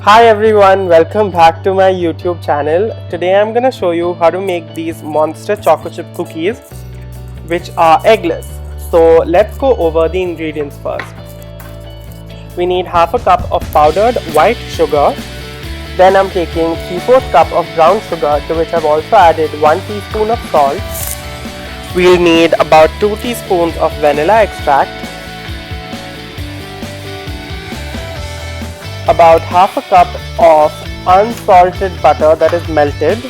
Hi everyone, welcome back to my YouTube channel. Today I'm gonna show you how to make these monster choco chip cookies which are eggless. So let's go over the ingredients first. We need half a cup of powdered white sugar. Then I'm taking 3/4 cup of brown sugar, to which I've also added 1 teaspoon of salt. We'll need about 2 teaspoons of vanilla extract, about half a cup of unsalted butter that is melted.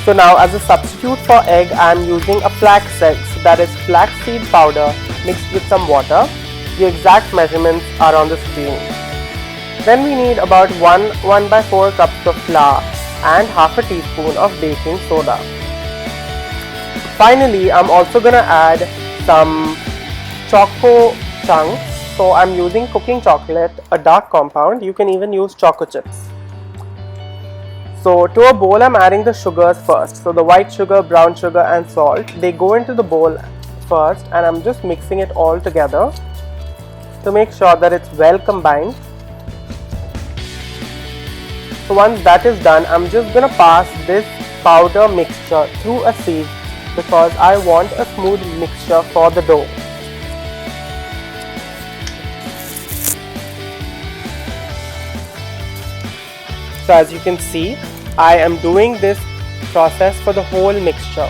So now as a substitute for egg, I am using a flaxseed, that is flaxseed powder mixed with some water. The exact measurements are on the screen. Then we need about 1/4 cups of flour and half a teaspoon of baking soda. Finally, I'm also gonna add some Choco chunks. So I'm using cooking chocolate, a dark compound. You can even use choco chips. So to a bowl, I'm adding the sugars first. So the white sugar, brown sugar and salt, they go into the bowl first, and I'm just mixing it all together to make sure that it's well combined. So once that is done, I'm just gonna pass this powder mixture through a sieve because I want a smooth mixture for the dough. So as you can see, I am doing this process for the whole mixture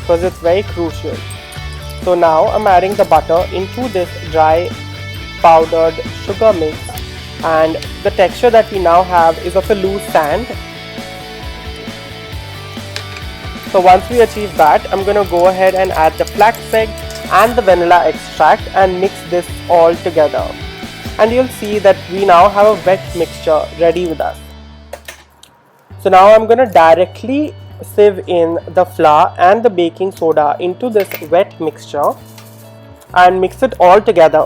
because it's very crucial. So now I'm adding the butter into this dry powdered sugar mix, and the texture that we now have is of a loose sand. So once we achieve that, I'm going to go ahead and add the flaxseed and the vanilla extract and mix this all together. And you'll see that we now have a wet mixture ready with us. So now I'm going to directly sieve in the flour and the baking soda into this wet mixture and mix it all together.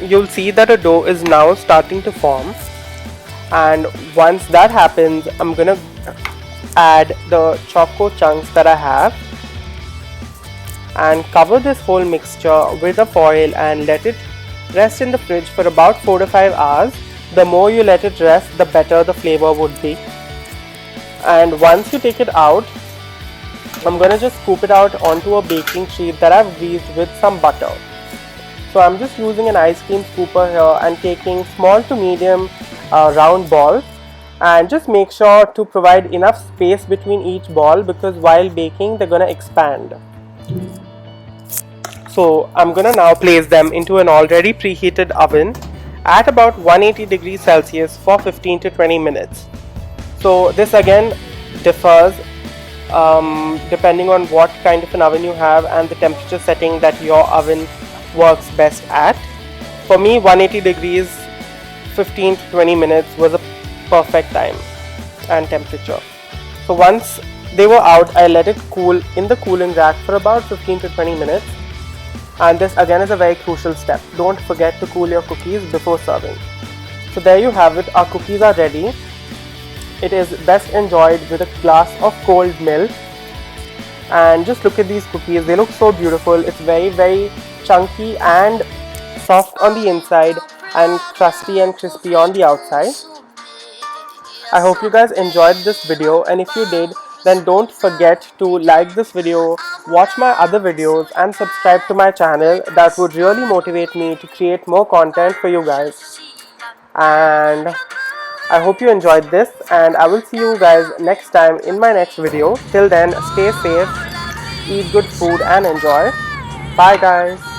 You'll see that a dough is now starting to form. And once that happens, I'm gonna add the choco chunks that I have and cover this whole mixture with a foil and let it rest in the fridge for about 4 to 5 hours. The more you let it rest, the better the flavor would be. And once you take it out, I'm gonna just scoop it out onto a baking sheet that I've greased with some butter. So I'm just using an ice cream scooper here and taking small to medium round balls, and just make sure to provide enough space between each ball because while baking they're gonna expand. So I'm gonna now place them into an already preheated oven at about 180 degrees Celsius for 15 to 20 minutes. So this again differs depending on what kind of an oven you have and the temperature setting that your oven works best at. For me, 180 degrees 15 to 20 minutes was a perfect time and temperature. So once they were out, I let it cool in the cooling rack for about 15 to 20 minutes, and this again is a very crucial step. Don't forget to cool your cookies before serving. So there you have it, our cookies are ready. It is best enjoyed with a glass of cold milk. And just look at these cookies, they look so beautiful. It's very chunky and soft on the inside and crusty and crispy on the outside. I hope you guys enjoyed this video, and if you did, then don't forget to like this video, watch my other videos and subscribe to my channel. That would really motivate me to create more content for you guys. And I hope you enjoyed this, and I will see you guys next time in my next video. Till then, stay safe, eat good food and enjoy. Bye guys.